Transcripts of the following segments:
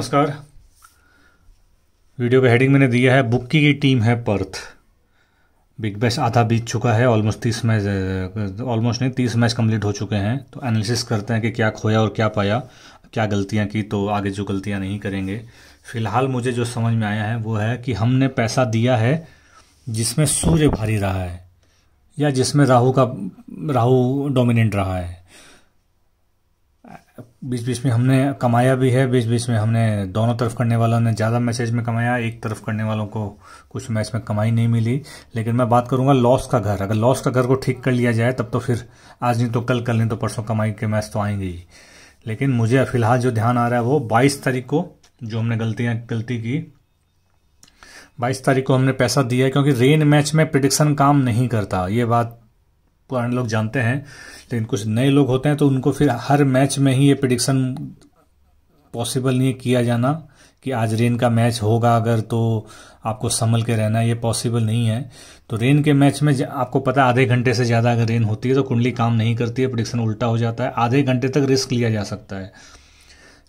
नमस्कार। वीडियो का हेडिंग मैंने दिया है बुक्की की टीम है पर्थ। बिग बैश आधा बीत चुका है, ऑलमोस्ट 30 मैच, ऑलमोस्ट नहीं 30 मैच कंप्लीट हो चुके हैं। तो एनालिसिस करते हैं कि क्या खोया और क्या पाया, क्या गलतियां की, तो आगे जो गलतियां नहीं करेंगे। फिलहाल मुझे जो समझ में आया है वो है कि हमने पैसा दिया है जिसमें सूर्य भारी रहा है या जिसमें राहु डोमिनेंट रहा है। बीच बीच में हमने कमाया भी है, बीच बीच में हमने दोनों तरफ करने वालों ने ज़्यादा मैचेज में कमाया, एक तरफ करने वालों को कुछ मैच में कमाई नहीं मिली। लेकिन मैं बात करूंगा लॉस का घर। अगर लॉस का घर को ठीक कर लिया जाए तब तो फिर आज नहीं तो कल नहीं तो परसों कमाई के मैच तो आएंगे ही। लेकिन मुझे फिलहाल जो ध्यान आ रहा है वो 22 तारीख को जो हमने गलती की, 22 तारीख को हमने पैसा दिया है, क्योंकि रेन मैच में प्रिडिक्शन काम नहीं करता, ये बात पुराने लोग जानते हैं। लेकिन कुछ नए लोग होते हैं तो उनको फिर हर मैच में ही ये प्रिडिक्शन पॉसिबल नहीं है किया जाना कि आज रेन का मैच होगा अगर तो आपको संभल के रहना है, ये पॉसिबल नहीं है। तो रेन के मैच में आपको पता है आधे घंटे से ज़्यादा अगर रेन होती है तो कुंडली काम नहीं करती है, प्रिडिक्शन उल्टा हो जाता है। आधे घंटे तक रिस्क लिया जा सकता है,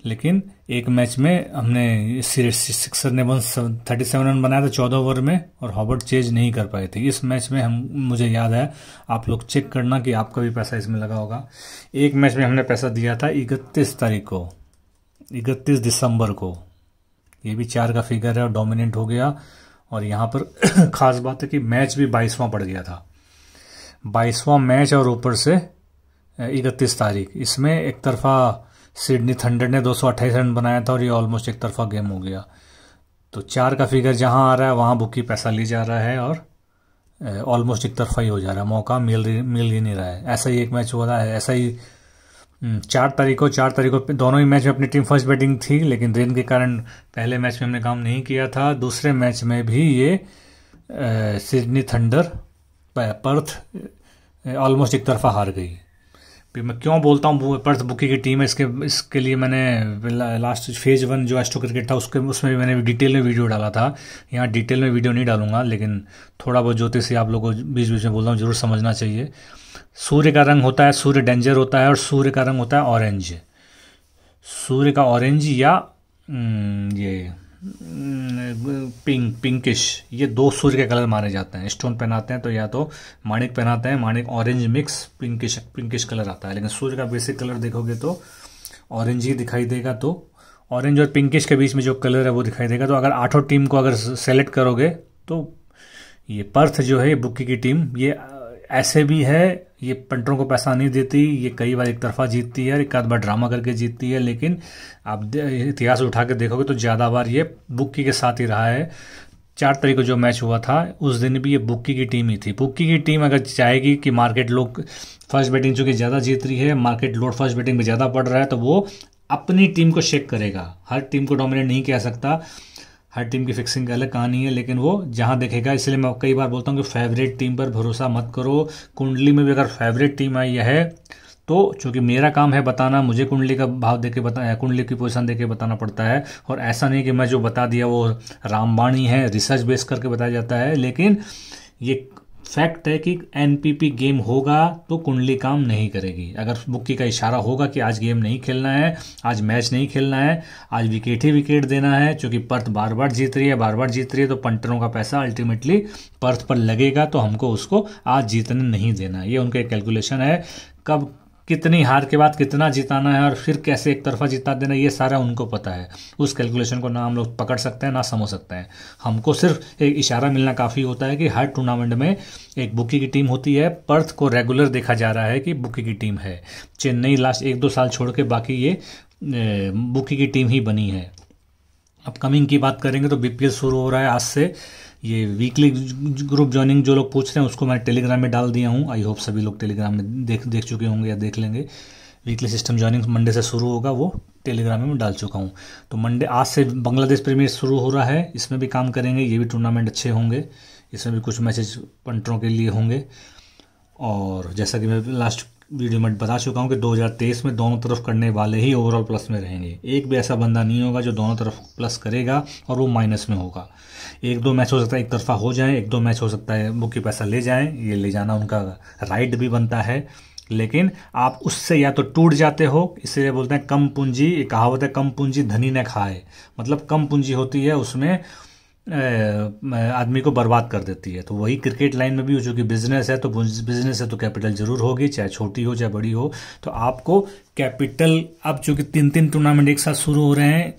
लेकिन एक मैच में हमने सिक्सर ने 37 रन बनाया था 14 ओवर में और हॉबर्ट चेज नहीं कर पाए थे। इस मैच में मुझे याद है, आप लोग चेक करना कि आपका भी पैसा इसमें लगा होगा। एक मैच में हमने पैसा दिया था 31 तारीख को, 31 दिसंबर को। ये भी 4 का फिगर है और डोमिनेंट हो गया। और यहाँ पर खास बात है कि मैच भी 22वां पड़ गया था, 22वां मैच और ऊपर से 31 तारीख। इसमें एक तरफा सिडनी थंडर ने 228 रन बनाया था और ये ऑलमोस्ट एक तरफा गेम हो गया। तो 4 का फिगर जहां आ रहा है वहां बुकी पैसा ले जा रहा है और ऑलमोस्ट एक तरफा ही हो जा रहा है, मौका मिल ही नहीं रहा है। ऐसा ही एक मैच हुआ था, ऐसा ही 4 तारीख को दोनों ही मैच में अपनी टीम फर्स्ट बैटिंग थी, लेकिन रेन के कारण पहले मैच में हमने काम नहीं किया था। दूसरे मैच में भी ये सिडनी थंडर पर्थ ऑलमोस्ट एक तरफा हार गई। मैं क्यों बोलता हूँ पर्थ बुकी की टीम है, इसके लिए मैंने लास्ट फेज 1 जो एस्ट्रो क्रिकेट था उसमें भी मैंने डिटेल में वीडियो डाला था। यहाँ डिटेल में वीडियो नहीं डालूंगा, लेकिन थोड़ा बहुत ज्योतिषी आप लोगों को बीच बीच में बोल रहा हूँ, जरूर समझना चाहिए। सूर्य का रंग होता है, सूर्य डेंजर होता है और सूर्य का रंग होता है ऑरेंज। सूर्य का ऑरेंज या ये पिंकिश, ये 2 सूर्य के कलर माने जाते हैं। स्टोन पहनाते हैं तो या तो माणिक पहनाते हैं, माणिक ऑरेंज मिक्स पिंकिश कलर आता है। लेकिन सूर्य का बेसिक कलर देखोगे तो ऑरेंज ही दिखाई देगा। तो ऑरेंज और पिंकिश के बीच में जो कलर है वो दिखाई देगा। तो अगर 8 टीम को अगर सेलेक्ट करोगे तो ये पर्थ जो है बुकी की टीम, ये ऐसे भी है, ये पंटरों को पैसा नहीं देती, ये कई बार एक तरफा जीतती है, एक आध बार ड्रामा करके जीतती है। लेकिन आप इतिहास उठा के देखोगे तो ज़्यादा बार ये बुक्की के साथ ही रहा है। 4 तारीख को जो मैच हुआ था उस दिन भी ये बुक्की की टीम ही थी। बुक्की की टीम अगर चाहेगी कि मार्केट लोग फर्स्ट बैटिंग चूंकि ज़्यादा जीत रही है, मार्केट लोड फर्स्ट बैटिंग में ज़्यादा पड़ रहा है, तो वो अपनी टीम को शेक करेगा। हर टीम को डोमिनेट नहीं किया सकता, हर टीम की फिक्सिंग अलग कहानी है, लेकिन वो जहां देखेगा। इसलिए मैं कई बार बोलता हूं कि फेवरेट टीम पर भरोसा मत करो। कुंडली में भी अगर फेवरेट टीम आई है तो चूंकि मेरा काम है बताना, मुझे कुंडली का भाव देके बताया, कुंडली की पोजीशन देके बताना पड़ता है। और ऐसा नहीं कि मैं जो बता दिया वो रामबाणी है, रिसर्च बेस करके बताया जाता है। लेकिन ये फैक्ट है कि एनपीपी गेम होगा तो कुंडली काम नहीं करेगी। अगर बुक्की का इशारा होगा कि आज गेम नहीं खेलना है, आज मैच नहीं खेलना है, आज विकेट ही विकेट देना है, क्योंकि पर्थ बार बार जीत रही है, तो पंटरों का पैसा अल्टीमेटली पर्थ पर लगेगा, तो हमको उसको आज जीतने नहीं देना। ये उनका एक कैलकुलेशन है, कब कितनी हार के बाद कितना जिताना है और फिर कैसे एक तरफा जिता देना, ये सारा उनको पता है। उस कैलकुलेशन को ना हम लोग पकड़ सकते हैं ना समझ सकते हैं। हमको सिर्फ एक इशारा मिलना काफ़ी होता है कि हर टूर्नामेंट में एक बुकी की टीम होती है। पर्थ को रेगुलर देखा जा रहा है कि बुकी की टीम है। चेन्नई लास्ट 1-2 साल छोड़ के बाकी ये बुकी की टीम ही बनी है। अपकमिंग की बात करेंगे तो बीपीएल शुरू हो रहा है आज से। ये वीकली ग्रुप ज्वाइनिंग जो लोग पूछ रहे हैं उसको मैं टेलीग्राम में डाल दिया हूँ। आई होप सभी लोग टेलीग्राम में देख चुके होंगे या देख लेंगे। वीकली सिस्टम ज्वाइनिंग मंडे से शुरू होगा, वो टेलीग्राम में मैं डाल चुका हूँ। तो मंडे आज से बांग्लादेश प्रीमियर शुरू हो रहा है, इसमें भी काम करेंगे। ये भी टूर्नामेंट अच्छे होंगे, इसमें भी कुछ मैचेज पंटरों के लिए होंगे। और जैसा कि मैं लास्ट वीडियो में बता चुका हूँ कि 2023 में दोनों तरफ करने वाले ही ओवरऑल प्लस में रहेंगे। एक भी ऐसा बंदा नहीं होगा जो दोनों तरफ प्लस करेगा और वो माइनस में होगा। 1-2 मैच हो सकता है एक तरफा हो जाए, 1-2 मैच हो सकता है बुकी पैसा ले जाएं, ये ले जाना उनका राइट भी बनता है। लेकिन आप उससे या तो टूट जाते हो, इसीलिए बोलते हैं कम पूंजी, कहावत है कम पूंजी धनी न खाए, मतलब कम पूंजी होती है उसमें आदमी को बर्बाद कर देती है। तो वही क्रिकेट लाइन में भी, जो कि बिजनेस है, तो बिजनेस है तो कैपिटल जरूर होगी, चाहे छोटी हो चाहे बड़ी हो। तो आपको कैपिटल, अब चूंकि 3-3 टूर्नामेंट एक साथ शुरू हो रहे हैं,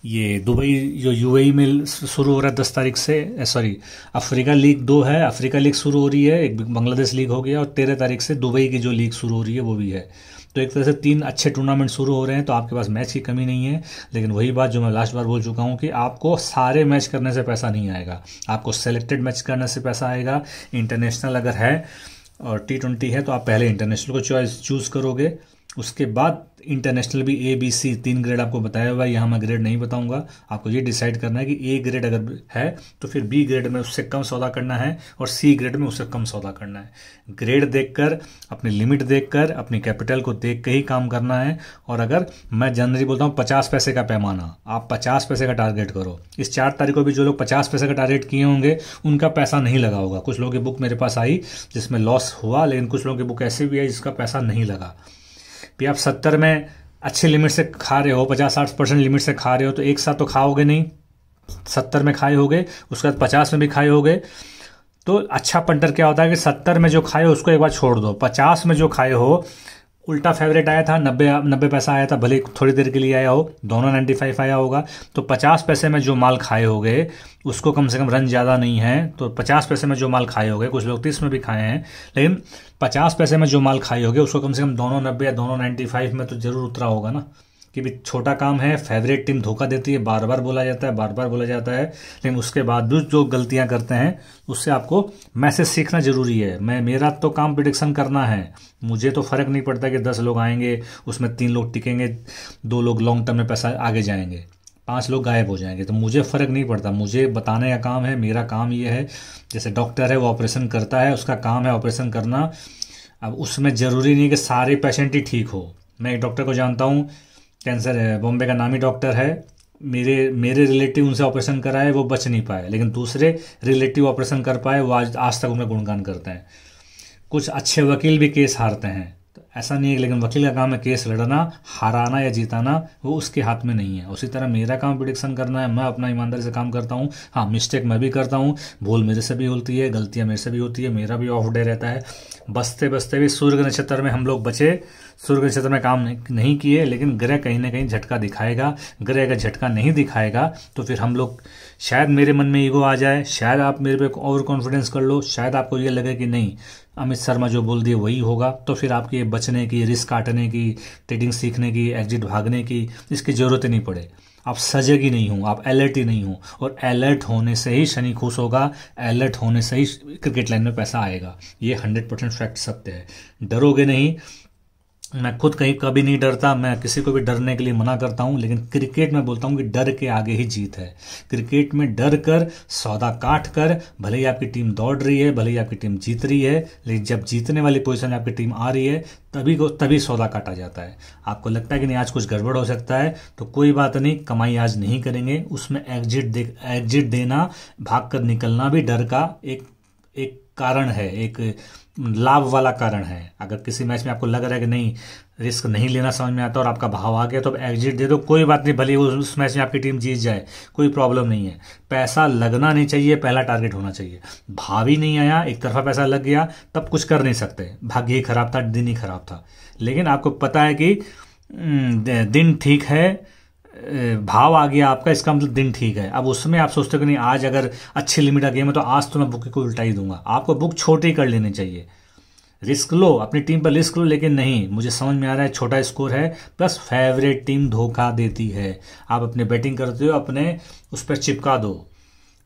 ये दुबई जो यूएई में शुरू हो रहा है 10 तारीख से, सॉरी अफ्रीका लीग 2 है, अफ्रीका लीग शुरू हो रही है, एक बांग्लादेश लीग हो गया, और 13 तारीख से दुबई की जो लीग शुरू हो रही है वो भी है। तो एक तरह से 3 अच्छे टूर्नामेंट शुरू हो रहे हैं, तो आपके पास मैच की कमी नहीं है। लेकिन वही बात जो मैं लास्ट बार बोल चुका हूँ कि आपको सारे मैच करने से पैसा नहीं आएगा, आपको सेलेक्टेड मैच करने से पैसा आएगा। इंटरनेशनल अगर है और T20 है तो आप पहले इंटरनेशनल को चूज़ करोगे, उसके बाद इंटरनेशनल भी A B C 3 ग्रेड आपको बताया हुआ है, यहाँ मैं ग्रेड नहीं बताऊंगा। आपको ये डिसाइड करना है कि A ग्रेड अगर है तो फिर B ग्रेड में उससे कम सौदा करना है और C ग्रेड में उससे कम सौदा करना है। ग्रेड देखकर, अपनी लिमिट देखकर, अपनी कैपिटल को देख के ही काम करना है। और अगर मैं जनरली बोलता हूँ 50 पैसे का पैमाना, आप 50 पैसे का टारगेट करो। इस 4 तारीख को भी जो लोग 50 पैसे का टारगेट किए होंगे उनका पैसा नहीं लगा होगा। कुछ लोगों की बुक मेरे पास आई जिसमें लॉस हुआ, लेकिन कुछ लोगों की बुक ऐसी भी है जिसका पैसा नहीं लगा। भी आप 70 में अच्छे लिमिट से खा रहे हो, 50-60% लिमिट से खा रहे हो, तो एक साथ तो खाओगे नहीं, 70 में खाए होगे, उसके बाद 50 में भी खाए होगे। तो अच्छा पंटर क्या होता है कि 70 में जो खाए हो उसको एक बार छोड़ दो, 50 में जो खाए हो, उल्टा फेवरेट आया था 90 पैसा आया था, भले थोड़ी देर के लिए आया हो, दोनों 95 आया होगा, तो 50 पैसे में जो माल खाए होगे उसको कम से कम रन ज़्यादा नहीं है, तो 50 पैसे में जो माल खाए होगे, कुछ लोग 30 में भी खाए हैं, लेकिन 50 पैसे में जो माल खाए होगे उसको कम से कम दोनों 90 या दोनों 95 में तो जरूर उतरा होगा ना। कि भी छोटा काम है, फेवरेट टीम धोखा देती है, बार बार बोला जाता है, बार बार बोला जाता है, लेकिन उसके बाद भी जो गलतियां करते हैं उससे आपको मैसेज सीखना जरूरी है। मेरा तो काम प्रिडिक्शन करना है, मुझे तो फर्क नहीं पड़ता कि 10 लोग आएंगे, उसमें 3 लोग टिकेंगे, 2 लोग लॉन्ग टर्म में पैसा आगे जाएंगे, 5 लोग गायब हो जाएंगे, तो मुझे फ़र्क नहीं पड़ता। मुझे बताने का काम है, मेरा काम ये है। जैसे डॉक्टर है वो ऑपरेशन करता है, उसका काम है ऑपरेशन करना। अब उसमें ज़रूरी नहीं कि सारे पेशेंट ही ठीक हो। मैं एक डॉक्टर को जानता हूँ, कैंसर है, बॉम्बे का नामी डॉक्टर है, मेरे रिलेटिव उनसे ऑपरेशन कराए, वो बच नहीं पाए, लेकिन दूसरे रिलेटिव ऑपरेशन कर पाए, वो आज तक उनका गुणगान करते हैं। कुछ अच्छे वकील भी केस हारते हैं, तो ऐसा नहीं है, लेकिन वकील का काम है केस लड़ना, हाराना या जीताना वो उसके हाथ में नहीं है। उसी तरह मेरा काम प्रिडिक्शन करना है, मैं अपना ईमानदारी से काम करता हूँ। हाँ, मिस्टेक मैं भी करता हूँ, भूल मेरे से भी होती है, गलतियाँ मेरे से भी होती है, मेरा भी ऑफ डे रहता है। बसते बसते भी सूर्य नक्षत्र में हम लोग बचे, सूर्य नक्षत्र में काम नहीं किए, लेकिन ग्रह कहीं ना कहीं झटका दिखाएगा। ग्रह अगर झटका नहीं दिखाएगा तो फिर हम लोग, शायद मेरे मन में ईगो आ जाए, शायद आप मेरे पे ओवर कॉन्फिडेंस कर लो, शायद आपको ये लगे कि नहीं अमित शर्मा जो बोल दिए वही होगा, तो फिर आपकी बचने की, रिस्क काटने की, ट्रेडिंग सीखने की, एग्जिट भागने की इसकी जरूरत ही नहीं पड़े। आप सजग ही नहीं हो, आप अलर्ट ही नहीं हो, और अलर्ट होने से ही शनि खुश होगा, अलर्ट होने से ही क्रिकेट लाइन में पैसा आएगा। ये 100% फैक्ट सत्य है। डरोगे नहीं, मैं खुद कहीं कभी नहीं डरता, मैं किसी को भी डरने के लिए मना करता हूं, लेकिन क्रिकेट में बोलता हूं कि डर के आगे ही जीत है। क्रिकेट में डर कर, सौदा काट कर, भले ही आपकी टीम दौड़ रही है, भले ही आपकी टीम जीत रही है, लेकिन जब जीतने वाली पोजीशन में आपकी टीम आ रही है तभी सौदा काटा जाता है। आपको लगता है कि नहीं आज कुछ गड़बड़ हो सकता है, तो कोई बात नहीं, कमाई आज नहीं करेंगे, उसमें एग्जिट देना, भाग कर निकलना भी डर का एक कारण है, एक लाभ वाला कारण है। अगर किसी मैच में आपको लग रहा है कि नहीं रिस्क नहीं लेना समझ में आता और आपका भाव आ गया, तो एग्जिट दे दो, कोई बात नहीं, भले उस मैच में आपकी टीम जीत जाए, कोई प्रॉब्लम नहीं है। पैसा लगना नहीं चाहिए, पहला टारगेट होना चाहिए। भाव ही नहीं आया, एक तरफा पैसा लग गया, तब कुछ कर नहीं सकते, भाग्य ही खराब था, दिन ही खराब था। लेकिन आपको पता है कि दिन ठीक है, भाव आ गया आपका, इसका मतलब दिन ठीक है। अब उसमें आप सोचते हो कि नहीं आज अगर अच्छी लिमिट का गेम है तो आज तो मैं बुक को उल्टा ही दूंगा। आपको बुक छोटी कर लेनी चाहिए, रिस्क लो, अपनी टीम पर रिस्क लो, लेकिन नहीं, मुझे समझ में आ रहा है छोटा स्कोर है, प्लस फेवरेट टीम धोखा देती है। आप अपने बैटिंग करते हो, अपने उस पर चिपका दो,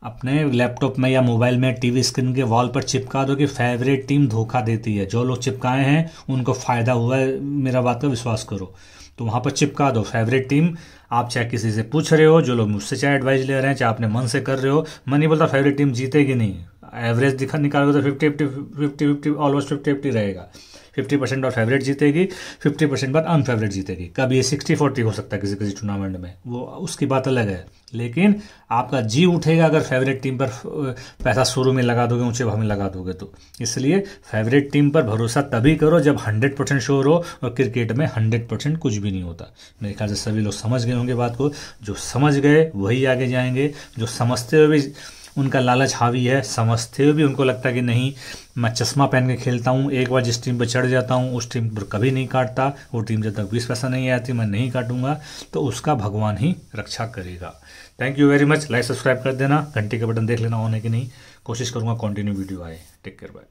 अपने लैपटॉप में या मोबाइल में टीवी स्क्रीन के वॉल पर चिपका दो कि फेवरेट टीम धोखा देती है। जो लोग चिपकाए हैं उनको फायदा हुआ है, मेरा बात का विश्वास करो, तो वहां पर चिपका दो फेवरेट टीम। आप चाहे किसी से पूछ रहे हो, जो लोग मुझसे चाहे एडवाइस ले रहे हैं, चाहे अपने मन से कर रहे हो, मैं नहीं बोलता फेवरेट टीम जीतेगी नहीं, एवरेज दिखा निकालोगे तो 50-50 ऑलमोस्ट 50-50 रहेगा। 50% और फेवरेट जीतेगी, 50% बाद अनफेवरेट जीतेगी। कभी ये 60-40 हो सकता है किसी किसी टूर्नामेंट में, वो उसकी बात अलग है। लेकिन आपका जी उठेगा अगर फेवरेट टीम पर पैसा शुरू में लगा दोगे, ऊंचे भाव में लगा दोगे तो। इसलिए फेवरेट टीम पर भरोसा तभी करो जब 100% श्योर हो, और क्रिकेट में 100% कुछ भी नहीं होता। मेरे ख्याल से सभी लोग समझ गए होंगे बात को। जो समझ गए वही आगे जाएंगे, जो समझते हुए भी उनका लालच हावी है, समझते हुए भी उनको लगता है कि नहीं मैं चश्मा पहन के खेलता हूँ, एक बार जिस टीम पर चढ़ जाता हूँ उस टीम पर कभी नहीं काटता, वो टीम जब तक 20 पैसा नहीं आती मैं नहीं काटूंगा, तो उसका भगवान ही रक्षा करेगा। Thank you very much. Like subscribe कर देना, घंटी का बटन देख लेना ऑन है कि नहीं। कोशिश करूंगा कंटिन्यू वीडियो आए। Take care, bye.